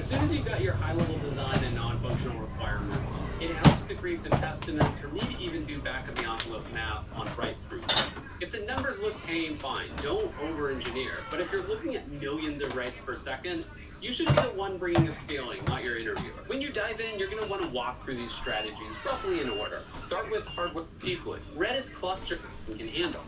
soon as you've got your high-level design and non-functional requirements, it helps to create some estimates or maybe even do back-of-the-envelope math on write through. If the numbers look tame, fine, don't over-engineer. But if you're looking at millions of writes per second, you should be the one bringing up scaling, not your interviewer. When you dive in, you're going to want to walk through these strategies roughly in order. Start with hardware deeply. Redis cluster can handle.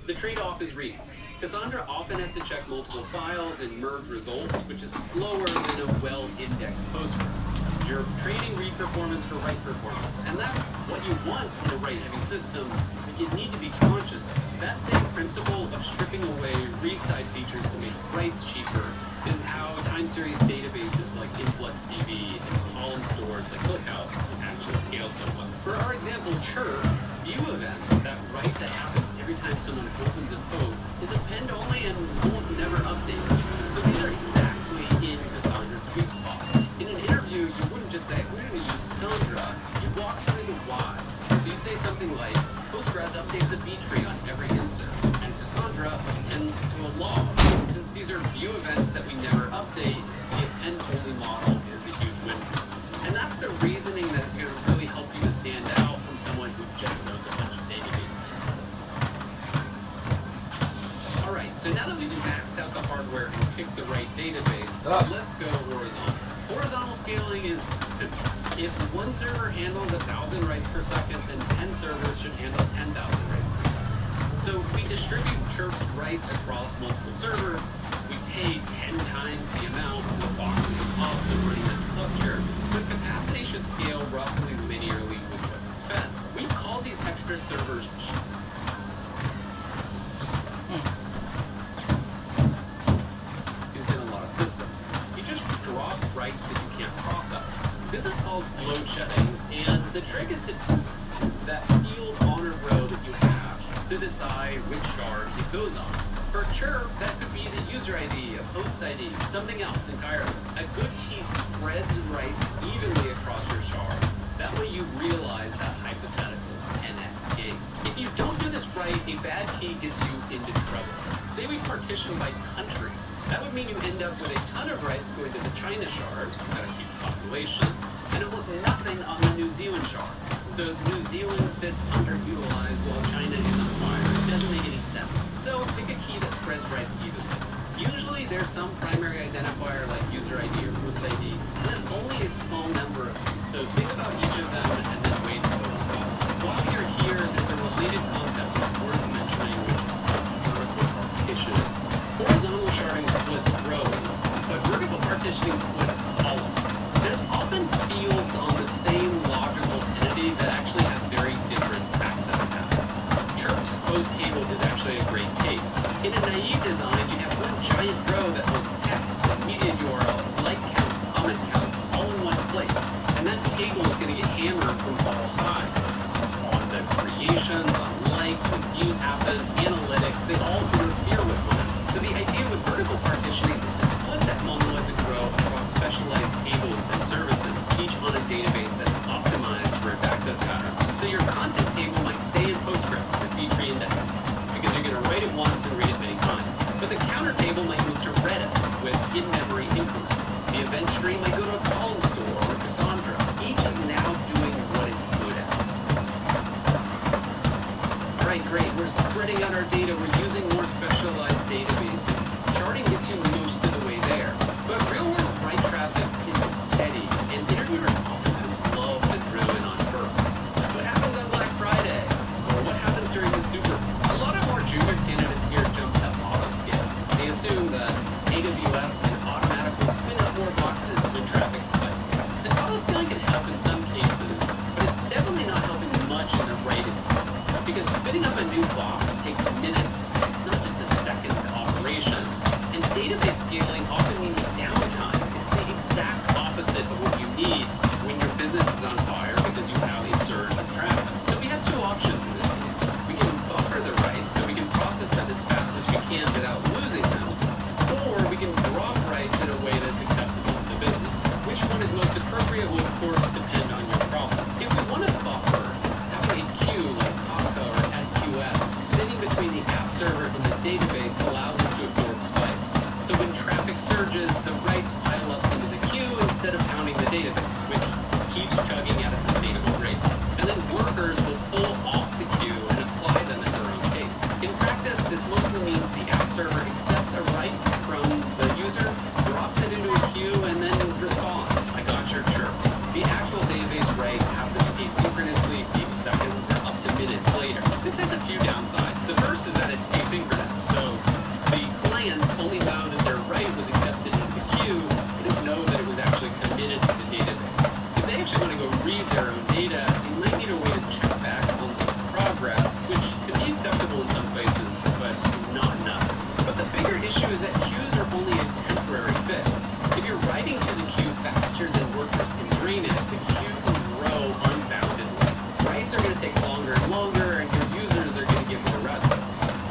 The trade-off is reads. Cassandra often has to check multiple files and merge results, which is slower than a well-indexed Postgres. You're trading read performance for write performance, and that's what you want in a write-heavy system, but you need to be conscious of. That same principle of stripping away read-side features to make writes cheaper is how time series databases like InfluxDB and column stores like ClickHouse actually scale so well. For our example, chirp, view events, that write that happens every time someone opens a post, is append only and almost never updated. So these are exactly in Cassandra's sweet spot. In an interview, you wouldn't just say, we're going to use Cassandra. You walk through the why. So you'd say something like, Postgres updates a B tree on every insert, and Cassandra appends to a log. Since these are view events that we never update, the append-only model is a huge win. And that's the reasoning that is going to really help you to stand out from someone who just knows a bunch of database names. All right, so now that we've maxed out the hardware and picked the right database, let's go horizontal. Horizontal scaling is simple. If one server handles 1,000 writes per second, then 10 servers should handle 10,000 writes per second. So if we distribute Chirp's writes across multiple servers, we pay 10 times the amount for the boxes and hubs of running that cluster, but capacity should scale roughly linearly with what we spend. We call these extra servers used in a lot of systems. You just drop writes that you can't process. This is called load shedding, and the trick is to that field honor row that you have to decide which shard it goes on. For chirp, that could be the user ID, a post ID, something else entirely. A good key spreads writes evenly across your shards. That way you realize that hypothetical 10x game. If you don't do this right, a bad key gets you into trouble. Say we partition by country. That would mean you end up with a ton of writes going to the China shard, it's got a huge population, and almost nothing on the New Zealand shard. So New Zealand sits underutilized while China is on fire. It doesn't make any sense. So pick a key that spreads writes evenly. Usually there's some primary identifier like user ID or post ID, and there's only a small number of these. So think about each of them and then wait for those calls. While you're here, there's a related concept worth mentioning, which is vertical partitioning. Horizontal sharding splits rows, but vertical partitioning splits columns. There's often fields on the same logical entity that actually have very different access paths. Chirp's post table is actually a great case. In a naive design, you have one giant row that holds text, media URLs, like counts, comment counts, all in one place. And that table is going to get hammered from all sides. On the creations, on likes, when views happen, analytics, they all interfere with one another. So the idea with vertical partitioning is to split that monolithic row across specialized tables and services, each on a database that's optimized for its access pattern. So your content table might stay in Postgres with B-tree indexes, because you're going to write it once and read it many times. But the counter table might move to Redis with in-memory increments. The event stream might go to a column store or Cassandra. Each is now doing what it's good at. All right, great. We're spreading out our data. We're using more specialized databases. Sharding gets you most of the way there. But real-world write traffic isn't steady, and interviewers oftentimes love the drill in on first. What happens on Black Friday? Or what happens during the Super Bowl? A lot of more junior candidates here jump to autoscale. They assume that AWS can automatically spin up more boxes when traffic spikes. And autoscaling can help in some cases, but it's definitely not helping much in the write instance. Because spinning up a new box takes minutes, it's not just a second instead of pounding the database, which keeps chugging at a sustainable rate. And then workers will pull off the queue and apply them at their own pace. In practice, this mostly means the app server accepts a write from the user, drops it into a queue, and then responds, "I got your chirp." The actual database write happens asynchronously a few seconds or up to minutes later. This has a few downsides. The first is that it's asynchronous, so the clients only know that their write was accepted into the queue, but didn't know that it was actually committed to the database. If they actually want to go read their own data, they might need a way to check back on the progress, which can be acceptable in some places, but not enough. But the bigger issue is that queues are only a temporary fix. If you're writing to the queue faster than workers can drain it, the queue can grow unboundedly. Writes are going to take longer and longer, and your users are going to get more restless.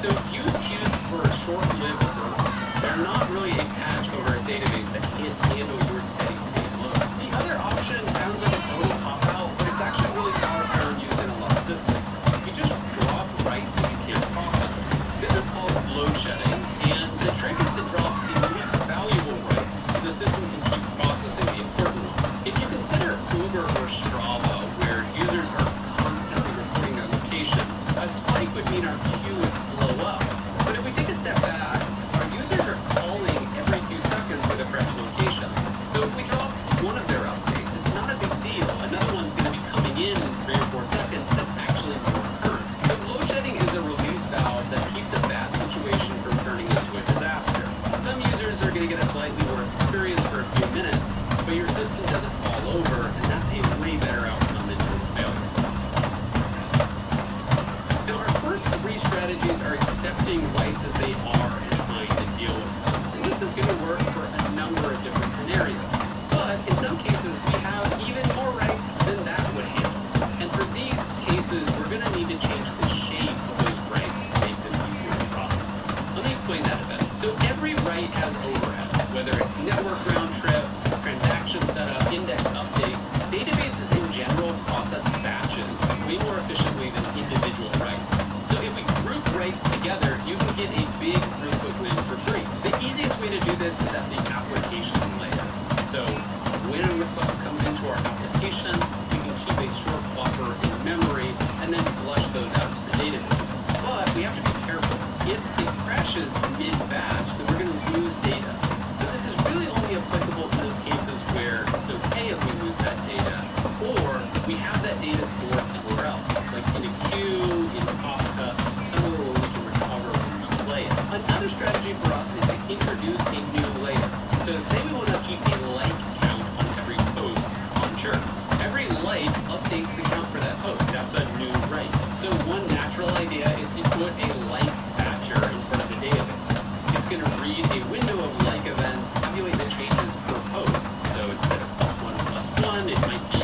So use queues for a short-lived burst. They're not really a patch over a database that can't handle your steady state load. The other option sounds like a total cop-out, but it's actually really powerful and used in a lot of systems. You just drop writes that you can't process. This is called load shedding, and the trick is to drop the least valuable writes so the system can keep processing the important ones. If you consider Uber or Strava, where users are constantly reporting their location, a spike would mean our queue would blow up. But if we take a step back, our users are calling every few seconds with a fresh location. So if we drop one of their updates, it's not a big deal. Another one's going to be coming in 3 or 4 seconds that's actually more current. So load shedding is a release valve that keeps a bad situation from turning into a disaster. Some users are going to get a slightly worse experience for a few minutes, but your system doesn't fall over, and that's a way better outcome than total failure. Now, our first 3 strategies are accepting writes as they are and trying to deal with them. And this is going to work for a number of different scenarios. But in some cases, we have even more writes than that would handle. And for these cases, we're going to need to change the shape of those writes to make them easier to process. Let me explain that a bit. So every write has overhead, whether it's network round trips, transaction setup, index updates. Databases in general process batches way more efficiently than individual writes. So if we group writes together, you can get a big throughput win for free. The easiest way to do this is at the application layer. So when a request comes into our application, we can keep a short buffer in memory and then flush those out to the database. But we have to be careful. If it crashes mid-batch, then we're going to lose data. So this is really only applicable in those cases where it's okay if we lose that data, or we have that data stored somewhere else, like in a queue, in Kafka, somewhere where we can recover and replay it. Another strategy for us is to introduce a new layer. So say we want to keep a like count on every post on Chirp. Every like updates the count for that post. That's a new write. So one natural idea is to put a like batcher in front of the database. It's going to read a window of like events, tabulate the changes per post. So instead of +1, it might be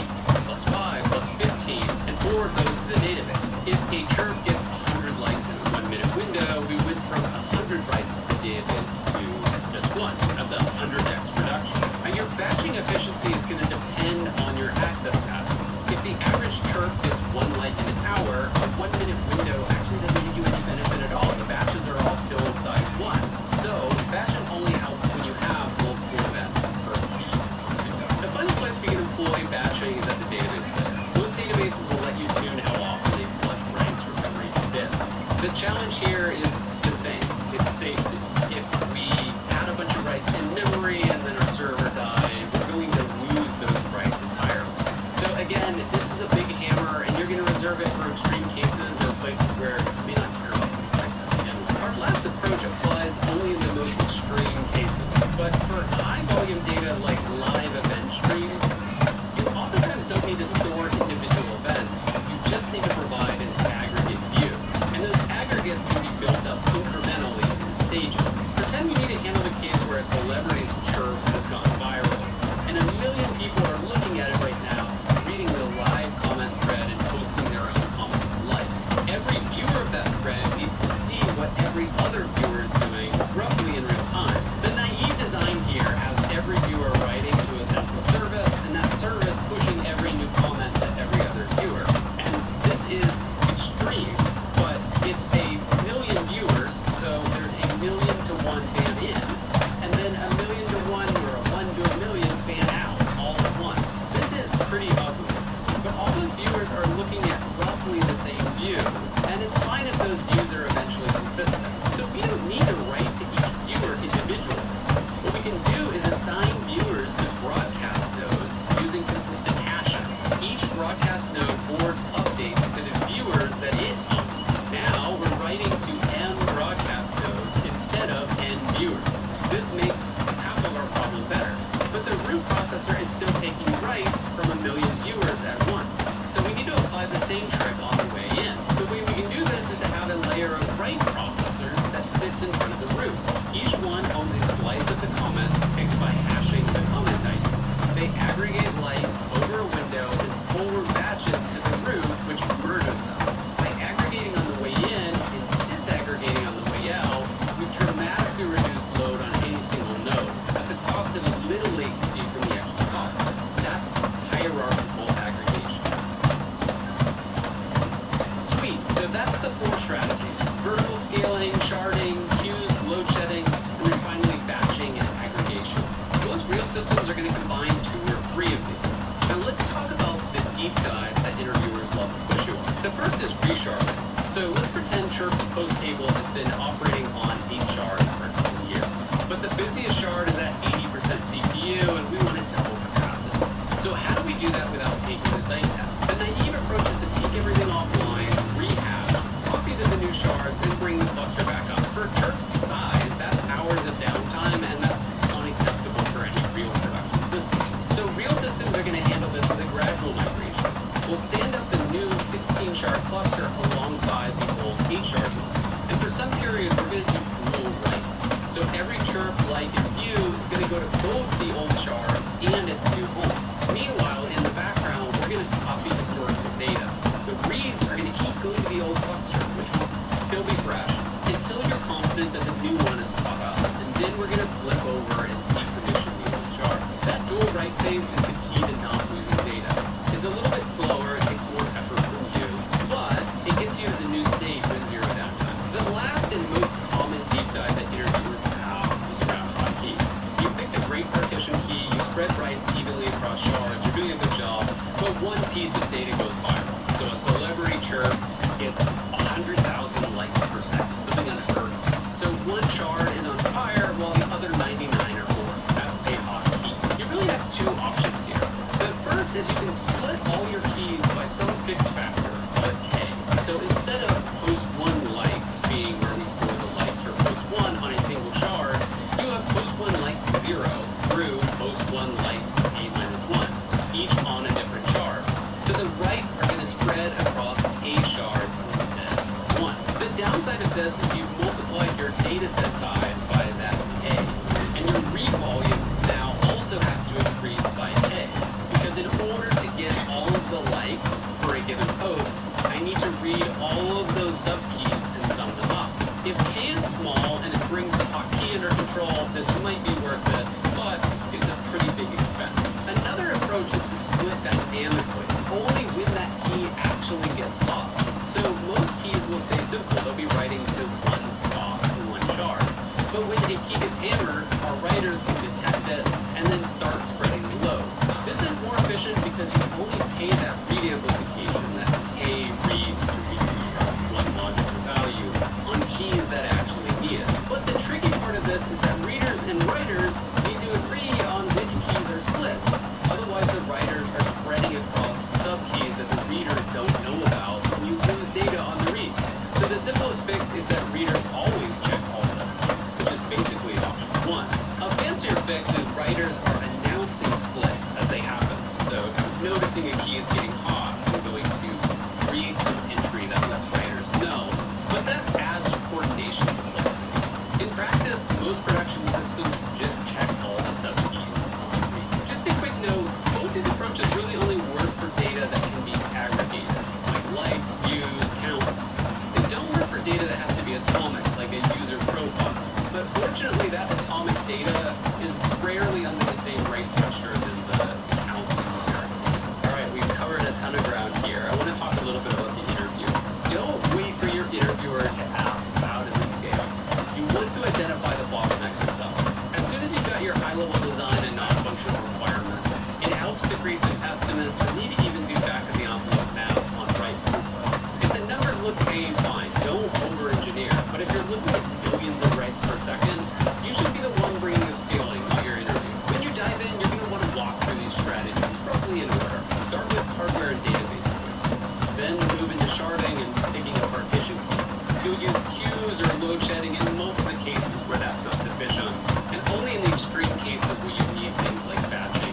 +5, +15, and forward those to the database. If a chirp gets 100 likes in a 1-minute window, we went from 100 writes to the database to just 1. That's a 100x reduction. And your batching efficiency is going to depend on your access pattern. If the average chirp gets 1 like in an hour, a 1-minute window actually doesn't give you any benefit at all. The batches are all still size 1. So batching only helps when you have multiple events per feed window. The final place we can employ batching is at the database layer. Most databases will let you tune how often they flush writes from memory to disk. The challenge here is the same. It's safety. If we add a bunch of writes in memory and then our server dies, we're going to lose those writes root processor is still taking writes from a million viewers at once. So we need to apply the same trick on the way in. The way we can do this is to have a layer of write processors that sits in front of the root. Each one owns a slice of the comments picked by hashing the comment ID. They aggregate likes over a window and forward batches to the root, which merges them. By aggregating on the way in and disaggregating on the way out, we dramatically reduce load on any single node at the cost of a little latency from the extra columns. That's hierarchical aggregation. Sweet, so that's the 4 strategies: vertical scaling, sharding, queues, load shedding, and then finally batching and aggregation. Most real systems are going to combine 2 or 3 of these. Now let's talk about the deep dives that interviewers love to push you on. The first is resharding. So let's pretend Chirp's post table has been operating on 8 shards for a couple years. But the busiest shard is at 80% CPU, and we want it double capacity. So how do we do that without taking the site down? The naive approach is to take everything offline, rehash, copy the new shards, and bring the cluster back up. For Chirp's size, that's hours of downtime, and that's unacceptable for any real production system. So real systems are going to handle this with a gradual migration. We'll stand up the new 16-shard cluster alongside the old 8-shard one. And for some period, we're going to do dual writes. So every chirp, like, and view is going to go to both the old shard and its new home. Meanwhile, in the background, we're going to copy historical data. The reads are going to keep going to the old cluster, which will still be fresh, until you're confident that the new one is caught up. And then we're going to flip over and decommission the old shard. That dual write phase is the key to not losing data. It's a little bit slower, it takes more effort from you, but it gets you to the new state with 0 downtime. The last and most common deep dive that interviewers ask is around hotkeys. You pick a great partition key, you spread writes evenly across shards, you're doing a good job, but one piece of data goes viral. So a celebrity chirp gets 100,000 likes per second, something unheard of. So one shard is on fire while the other 99 are bored. That's a hotkey. You really have 2 options here. The first is you can split all your keys by some fixed factor, call it K. So instead of post 1 likes being where we store the likes for post 1 on a single shard, you have post 1 likes 0 through post 1 likes A-1, each on a different shard. So the writes are going to spread across A shard instead of 1. The downside of this is you've multiplied your data set size by that K, and your read volume now also has to increase by K. Because in order to get all of the likes for a given post, I need to read all of those subkeys and sum them up. If K is small and it brings the hotkey under control, this might be worth it, but it's a pretty big expense. Another approach is to split dynamically, only when that key actually gets up. So most keys will stay simple, they'll be writing to one spot in one shard. But when a key gets hammered, our writers can detect it and then start spreading the load. This is more efficient because you only pay that read amplification, that K reads to reconstruct one logical value, on keys that actually need it. But the tricky part of this is that readers and writers need to agree on which keys are split. Otherwise, the writers are spreading across subkeys that the readers don't know about, and you lose data on the reads. So the simplest fix is that readers always check all subkeys, which is basically option 1. A fancier fix is writers are announcing splits as they happen. So noticing a key is getting hot, I'm going to read some entry that lets writers know. But that adds coordination complexity. In practice, most production systems just check all the subkeys on the read. Just a quick note, both these approaches really only work for data that can be aggregated, like likes, views, counts. They don't work for data that has to be atomic, like a user profile. But fortunately, that atomic data is rarely under the same rate pressure than the counts and variables. All right, we've covered a ton of ground here. I want to talk a little bit about the interview. Don't wait for your interviewer to ask how does it scale. You want to identify the bottleneck yourself. As soon as you've got your high-level design and non-functional requirements, it helps to create some estimates or maybe even do back-of-the-envelope math on write throughput. If the numbers look tame, fine. Don't over-engineer. But if you're looking at billions of writes per second, you should be the one bringing up scaling while you're interviewing. When you dive in, you're going to want to walk through these strategies roughly in order. Start with hardware and database choices. Then move into sharding and picking a partition key. You'll use queues or load shedding in most of the cases where that's not sufficient, and only in the extreme cases will you need things like batching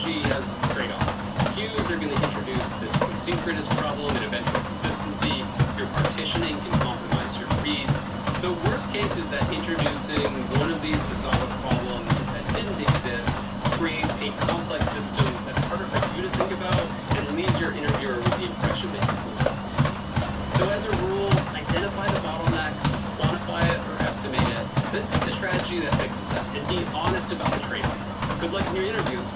strategy has trade-offs. Queues are going to introduce this asynchronous problem and eventual consistency. Your partitioning can compromise your reads. The worst case is that introducing one of these to solve a problem that didn't exist creates a complex system that's harder for you to think about and leaves your interviewer with the impression that you can. So as a rule, identify the bottleneck, quantify it or estimate it, then pick the strategy that fixes it, and be honest about the trade-off. Good luck in your interviews.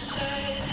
said